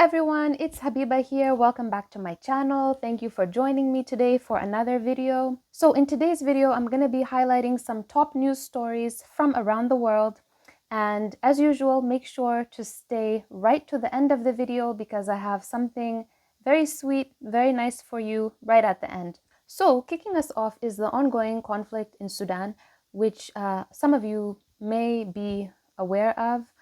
everyone, it's Habiba here. Welcome back to my channel. Thank you for joining me today for another video. So in today's video, I'm going to be highlighting some top news stories from around the world. And as usual, make sure to stay right to the end of the video because I have something very sweet, very nice for you right at the end. So kicking us off is the ongoing conflict in Sudan, which some of you may be aware of.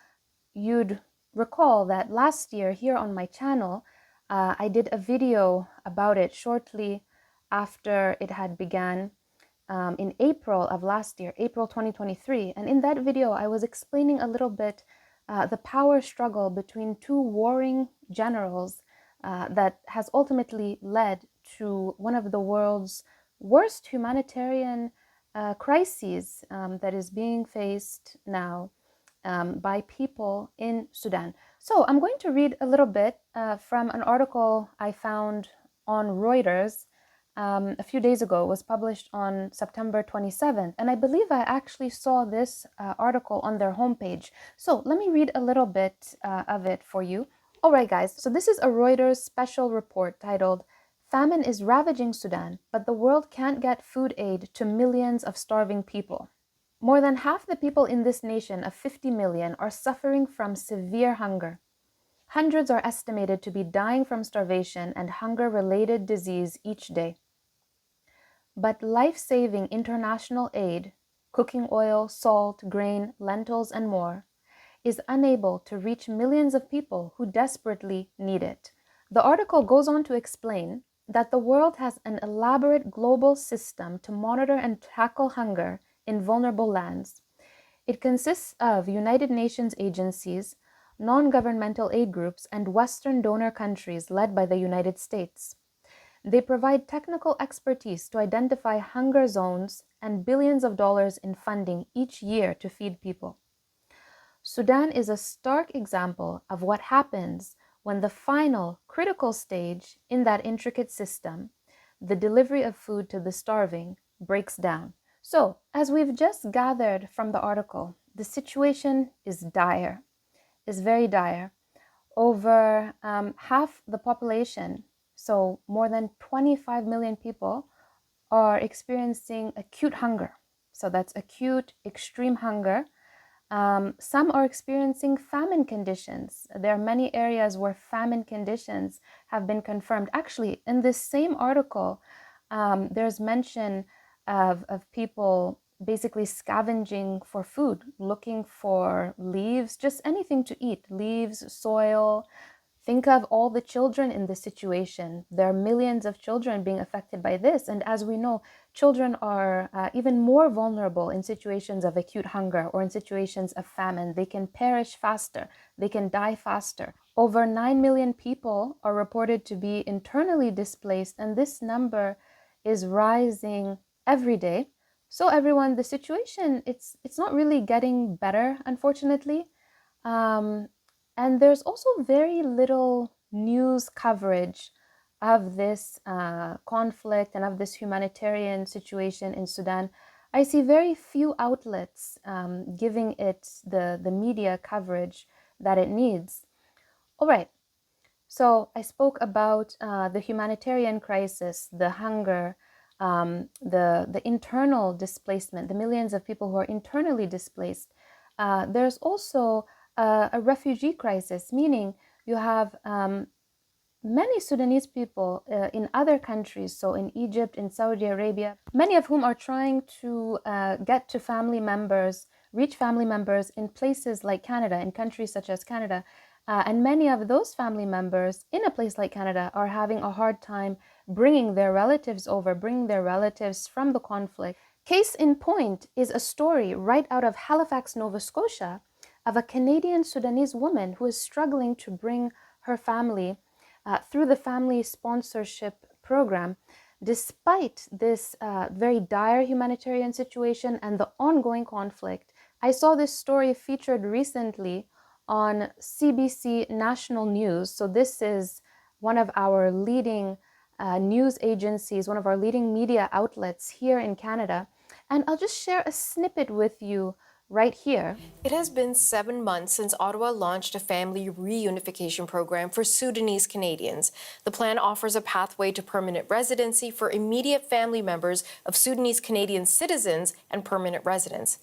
You'd recall that last year here on my channel, I did a video about it shortly after it had began in April of last year, April 2023. And in that video, I was explaining a little bit the power struggle between two warring generals that has ultimately led to one of the world's worst humanitarian crises that is being faced now by people in Sudan. So I'm going to read a little bit from an article I found on Reuters a few days ago. It was published on September 27th, and I believe I actually saw this article on their homepage. So let me read a little bit of it for you. All right, guys, so this is a Reuters special report titled "Famine is Ravaging Sudan, but the world can't get food aid to millions of starving people." More than half the people in this nation of 50 million are suffering from severe hunger. Hundreds are estimated to be dying from starvation and hunger-related disease each day. But life-saving international aid, cooking oil, salt, grain, lentils, and more, is unable to reach millions of people who desperately need it. The article goes on to explain that the world has an elaborate global system to monitor and tackle hunger in vulnerable lands. It consists of United Nations agencies, non-governmental aid groups, and Western donor countries led by the United States. They provide technical expertise to identify hunger zones and billions of dollars in funding each year to feed people. Sudan is a stark example of what happens when the final critical stage in that intricate system, the delivery of food to the starving, breaks down. So, as we've just gathered from the article, the situation is dire, is very dire. Over half the population, so more than 25 million people, are experiencing acute hunger. So that's acute, extreme hunger. Some are experiencing famine conditions. There are many areas where famine conditions have been confirmed. Actually, in this same article, there's mention of people basically scavenging for food, looking for leaves, just anything to eat, leaves, soil. Think of all the children in this situation. There are millions of children being affected by this. And as we know, children are even more vulnerable in situations of acute hunger or in situations of famine. They can perish faster. They can die faster. Over 9 million people are reported to be internally displaced, and this number is rising every day. So everyone, the situation, it's not really getting better, unfortunately. And there's also very little news coverage of this conflict and of this humanitarian situation in Sudan. I see very few outlets giving it the media coverage that it needs. All right, so I spoke about the humanitarian crisis, the hunger, the internal displacement, the millions of people who are internally displaced. There's also a refugee crisis, meaning you have many Sudanese people in other countries, so in Egypt, in Saudi Arabia, many of whom are trying to get to family members, reach family members in places like Canada, in countries such as Canada. And many of those family members in a place like Canada are having a hard time bringing their relatives over, bringing their relatives from the conflict. Case in point is a story right out of Halifax, Nova Scotia, of a Canadian Sudanese woman who is struggling to bring her family through the family sponsorship program, despite this very dire humanitarian situation and the ongoing conflict. I saw this story featured recently on CBC National News. So this is one of our leading news agencies, one of our leading media outlets here in Canada. And I'll just share a snippet with you right here. It has been 7 months since Ottawa launched a family reunification program for Sudanese Canadians. The plan offers a pathway to permanent residency for immediate family members of Sudanese Canadian citizens and permanent residents.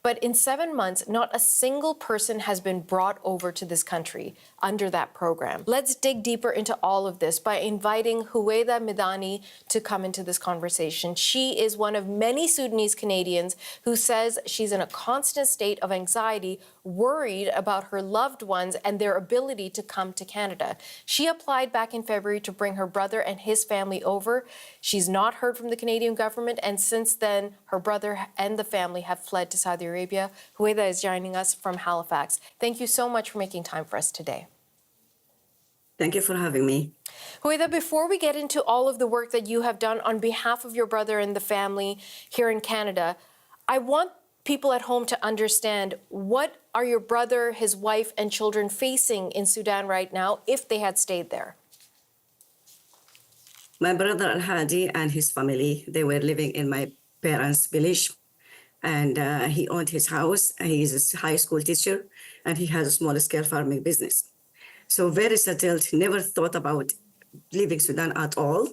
But in 7 months, not a single person has been brought over to this country under that program. Let's dig deeper into all of this by inviting Huwaida Midani to come into this conversation. She is one of many Sudanese Canadians who says she's in a constant state of anxiety, worried about her loved ones and their ability to come to Canada. She applied back in February to bring her brother and his family over. She's not heard from the Canadian government, and since then, her brother and the family have fled to Saudi Arabia. Huwaida is joining us from Halifax. Thank you so much for making time for us today. Thank you for having me. Huwaida, before we get into all of the work that you have done on behalf of your brother and the family here in Canada, I want people at home to understand, what are your brother, his wife, and children facing in Sudan right now if they had stayed there? My brother Al-Hadi and his family, they were living in my parents' village, and he owned his house. He is a high school teacher, and he has a small-scale farming business. So very settled, never thought about leaving Sudan at all.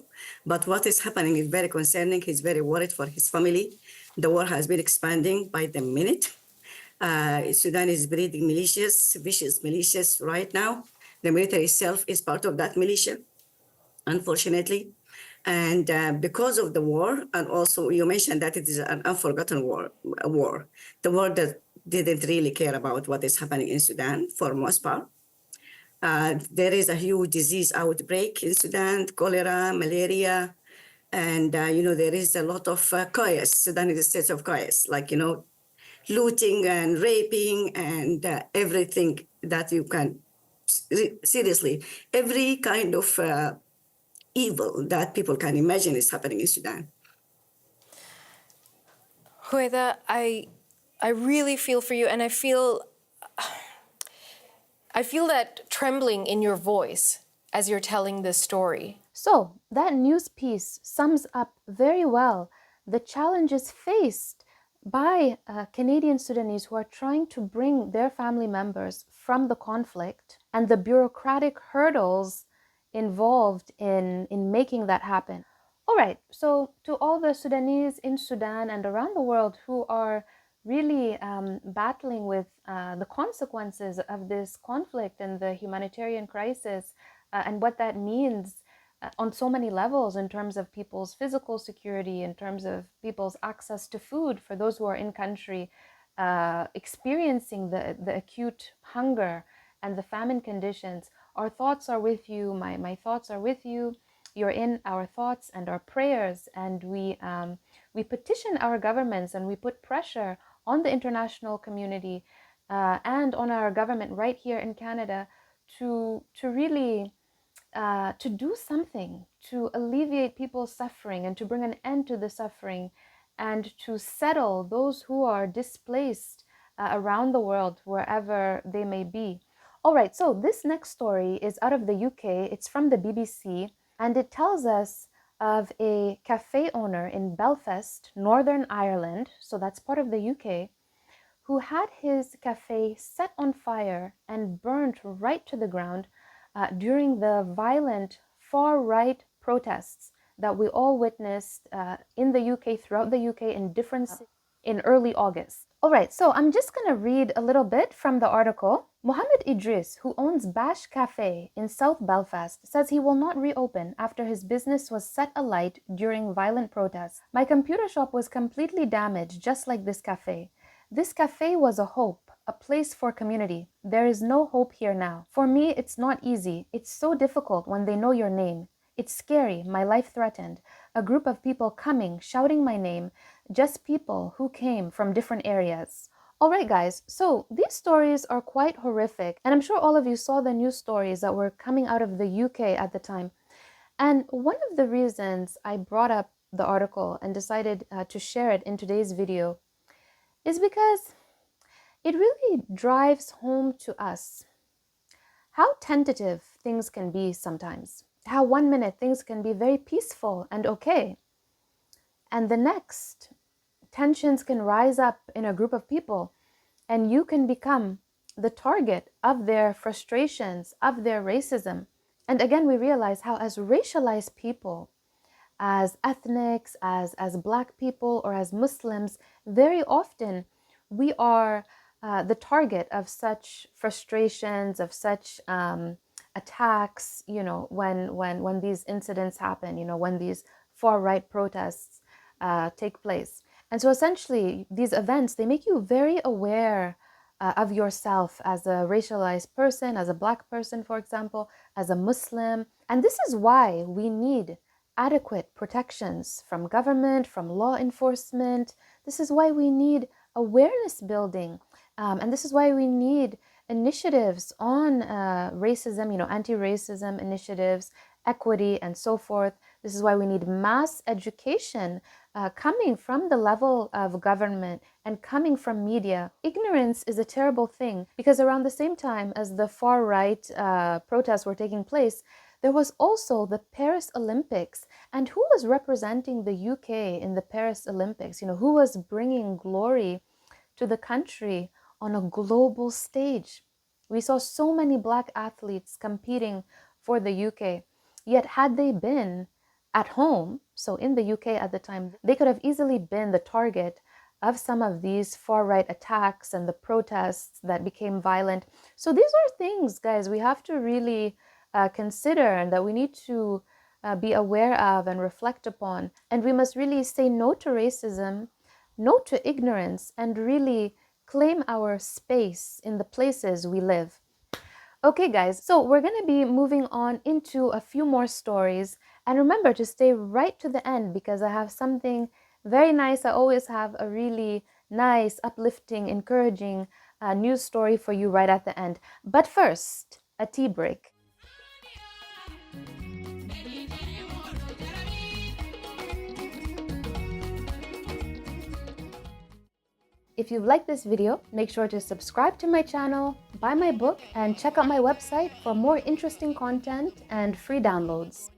But what is happening is very concerning. He's very worried for his family. The war has been expanding by the minute. Sudan is breeding militias, vicious militias right now. The military itself is part of that militia, unfortunately. And because of the war, and also you mentioned that it is an unforgotten war, the war that didn't really care about what is happening in Sudan for most part. There is a huge disease outbreak in Sudan, cholera, malaria, and there is a lot of chaos. Sudan is a state of chaos, like looting and raping and everything that you can seriously, every kind of evil that people can imagine is happening in Sudan. Huwaida, I really feel for you, and I feel that trembling in your voice as you're telling this story. So, that news piece sums up very well the challenges faced by Canadian Sudanese who are trying to bring their family members from the conflict and the bureaucratic hurdles involved in making that happen. All right, so to all the Sudanese in Sudan and around the world who are really battling with the consequences of this conflict and the humanitarian crisis and what that means on so many levels, in terms of people's physical security, in terms of people's access to food for those who are in country, experiencing the acute hunger and the famine conditions. Our thoughts are with you. My thoughts are with you. You're in our thoughts and our prayers, and we petition our governments and we put pressure on the international community and on our government right here in Canada to really to do something to alleviate people's suffering and to bring an end to the suffering and to settle those who are displaced around the world, wherever they may be. All right, so this next story is out of the UK. It's from the BBC, and it tells us of a cafe owner in Belfast, Northern Ireland, so that's part of the UK, who had his cafe set on fire and burnt right to the ground during the violent far-right protests that we all witnessed in the UK, throughout the UK, in different cities in early August. All right, so I'm just going to read a little bit from the article. Mohammed Idris, who owns Bash Cafe in South Belfast, says he will not reopen after his business was set alight during violent protests. My computer shop was completely damaged, just like this cafe. This cafe was a hope, a place for community. There is no hope here now. For me, it's not easy. It's so difficult when they know your name. It's scary, my life threatened. A group of people coming, shouting my name, just people who came from different areas. All right, guys, so these stories are quite horrific, and I'm sure all of you saw the news stories that were coming out of the UK at the time. And one of the reasons I brought up the article and decided to share it in today's video is because it really drives home to us how tentative things can be sometimes. How 1 minute things can be very peaceful and okay, and the next tensions can rise up in a group of people and you can become the target of their frustrations, of their racism. And again, we realize how, as racialized people, as ethnics, as Black people, or as Muslims, very often we are the target of such frustrations, of such attacks. When these incidents happen, when these far right protests take place. And so essentially, these events, they make you very aware of yourself as a racialized person, as a Black person, for example, as a Muslim. And this is why we need adequate protections from government, from law enforcement. This is why we need awareness building. And this is why we need initiatives on racism, anti-racism initiatives, equity, and so forth. This is why we need mass education coming from the level of government and coming from media. Ignorance is a terrible thing, because around the same time as the far right protests were taking place, there was also the Paris Olympics. And who was representing the UK in the Paris Olympics? Who was bringing glory to the country on a global stage? We saw so many Black athletes competing for the UK. Yet had they been at home, so in the UK at the time, they could have easily been the target of some of these far-right attacks and the protests that became violent. So these are things, guys, we have to really consider, and that we need to be aware of and reflect upon. And we must really say no to racism, no to ignorance, and really claim our space in the places we live. Okay, guys, so we're going to be moving on into a few more stories. And remember to stay right to the end, because I have something very nice. I always have a really nice, uplifting, encouraging news story for you right at the end. But first, a tea break. If you've liked this video, make sure to subscribe to my channel, buy my book, and check out my website for more interesting content and free downloads.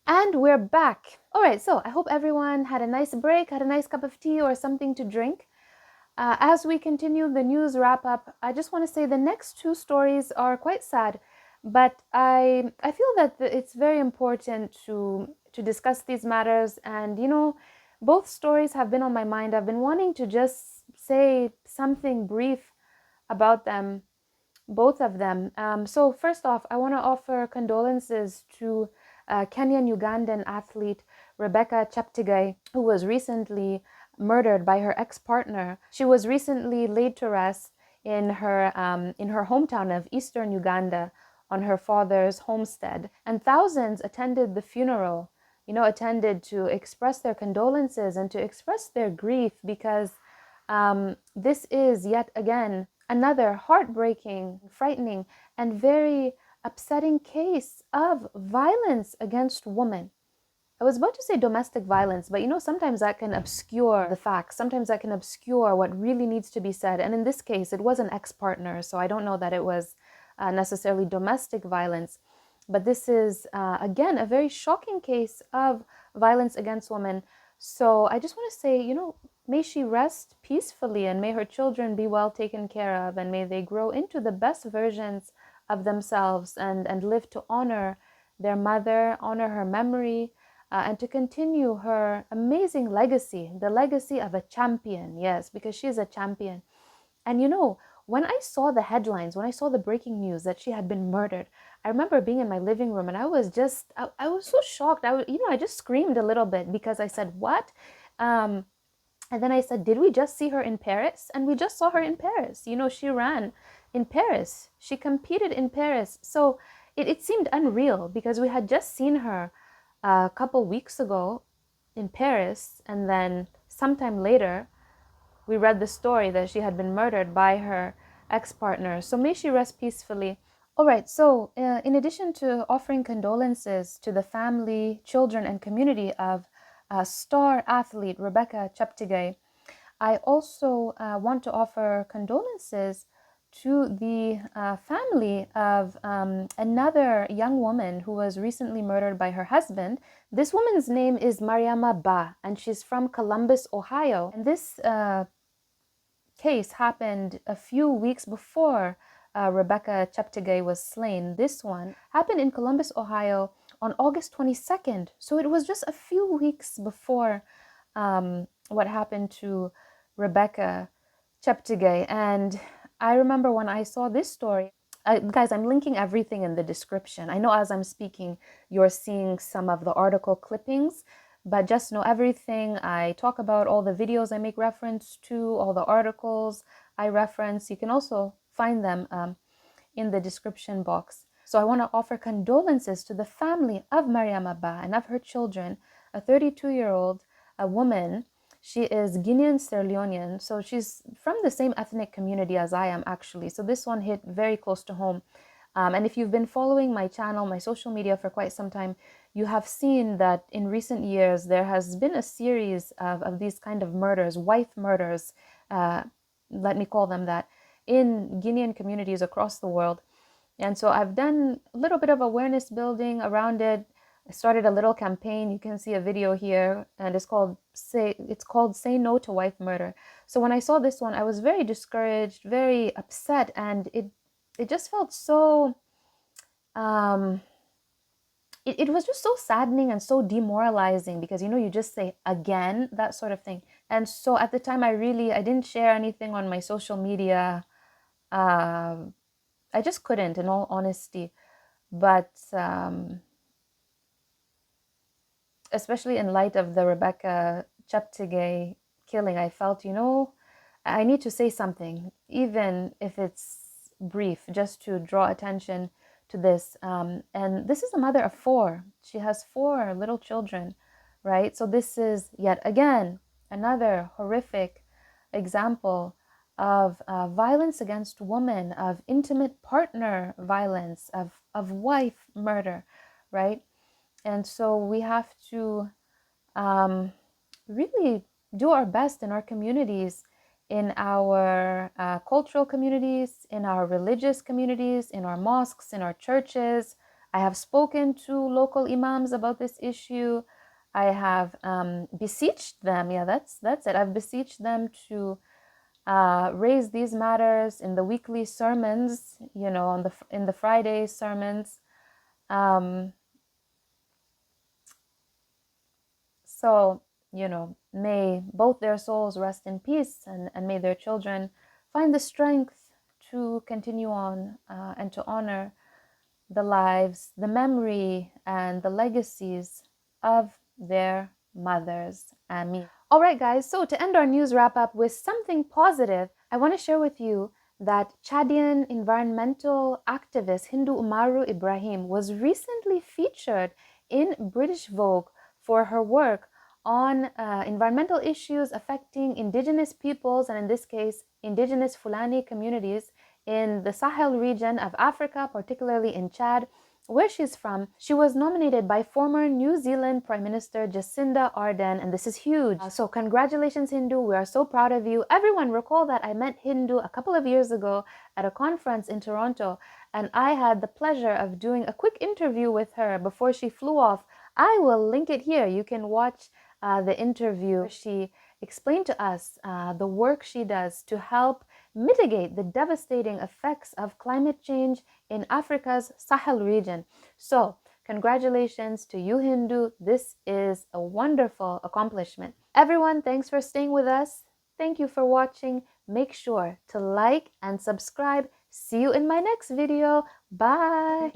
And we're back. All right, so I hope everyone had a nice break, had a nice cup of tea or something to drink. As we continue the news wrap up, I just want to say the next two stories are quite sad, but I feel that it's very important to discuss these matters. And both stories have been on my mind. I've been wanting to just say something brief about them, both of them. So first off, I want to offer condolences to Kenyan-Ugandan athlete Rebecca Cheptegei, who was recently murdered by her ex-partner. She was recently laid to rest in her hometown of eastern Uganda on her father's homestead, and thousands attended the funeral. Attended to express their condolences and to express their grief, because this is yet again another heartbreaking, frightening, and very upsetting case of violence against women. I was about to say domestic violence, but sometimes that can obscure the facts. Sometimes that can obscure what really needs to be said. And in this case, it was an ex-partner, so I don't know that it was necessarily domestic violence. But this is, again, a very shocking case of violence against women. So I just want to say, may she rest peacefully, and may her children be well taken care of, and may they grow into the best versions of themselves and live to honor their mother, honor her memory, and to continue her amazing legacy, the legacy of a champion. Yes, because she's a champion. And when I saw the headlines, when I saw the breaking news that she had been murdered, I remember being in my living room, and I was so shocked. I just screamed a little bit, because I said, what? And then I said, did we just see her in Paris? And we just saw her in Paris. She ran in Paris. She competed in Paris. So it seemed unreal, because we had just seen her a couple weeks ago in Paris, and then sometime later we read the story that she had been murdered by her ex-partner. So may she rest peacefully. All right, so in addition to offering condolences to the family, children, and community of star athlete Rebecca Cheptegei, I also want to offer condolences to the family of another young woman who was recently murdered by her husband. This woman's name is Mariama Ba, and she's from Columbus, Ohio. And this case happened a few weeks before Rebecca Cheptegei was slain. This one happened in Columbus, Ohio on August 22nd. So it was just a few weeks before what happened to Rebecca Cheptegei. And I remember when I saw this story, guys, I'm linking everything in the description. I know as I'm speaking, you're seeing some of the article clippings, but just know everything I talk about, all the videos I make reference to, all the articles I reference, you can also find them in the description box. So I want to offer condolences to the family of Mariam Abba and of her children, a 32-year-old woman. She is Guinean Sierra Leonean, so she's from the same ethnic community as I am, actually. So this one hit very close to home. And if you've been following my channel, my social media for quite some time, you have seen that in recent years there has been a series of these kind of murders, wife murders, let me call them that, in Guinean communities across the world. And so I've done a little bit of awareness building around it. I started a little campaign. You can see a video here, and it's called Say No to Wife Murder. So when I saw this one, I was very discouraged, very upset, and it just felt so it was just so saddening and so demoralizing, because you just say again, that sort of thing. And so at the time I didn't share anything on my social media. I just couldn't, in all honesty. But especially in light of the Rebecca Cheptegei killing, I felt, I need to say something, even if it's brief, just to draw attention to this. And this is a mother of 4. She has 4 little children, right? So this is yet again another horrific example of violence against women, of intimate partner violence, of wife murder, right? And so we have to really do our best in our communities, in our cultural communities, in our religious communities, in our mosques, in our churches. I have spoken to local imams about this issue. I have beseeched them. Yeah, that's it. I've beseeched them to raise these matters in the weekly sermons, in the Friday sermons. So, may both their souls rest in peace, and may their children find the strength to continue on and to honor the lives, the memory, and the legacies of their mothers. Ameen. All right, guys, so to end our news wrap up with something positive, I want to share with you that Chadian environmental activist Hindu Umaru Ibrahim was recently featured in British Vogue for her work on environmental issues affecting indigenous peoples, and in this case, indigenous Fulani communities in the Sahel region of Africa, particularly in Chad, where she's from. She was nominated by former New Zealand Prime Minister Jacinda Ardern, and this is huge. So congratulations, Hindu. We are so proud of you. Everyone, recall that I met Hindu a couple of years ago at a conference in Toronto, and I had the pleasure of doing a quick interview with her before she flew off. I will link it here. You can watch the interview. She explained to us the work she does to help mitigate the devastating effects of climate change in Africa's Sahel region. So, congratulations to you, Hindu. This is a wonderful accomplishment. Everyone, thanks for staying with us. Thank you for watching. Make sure to like and subscribe. See you in my next video. Bye.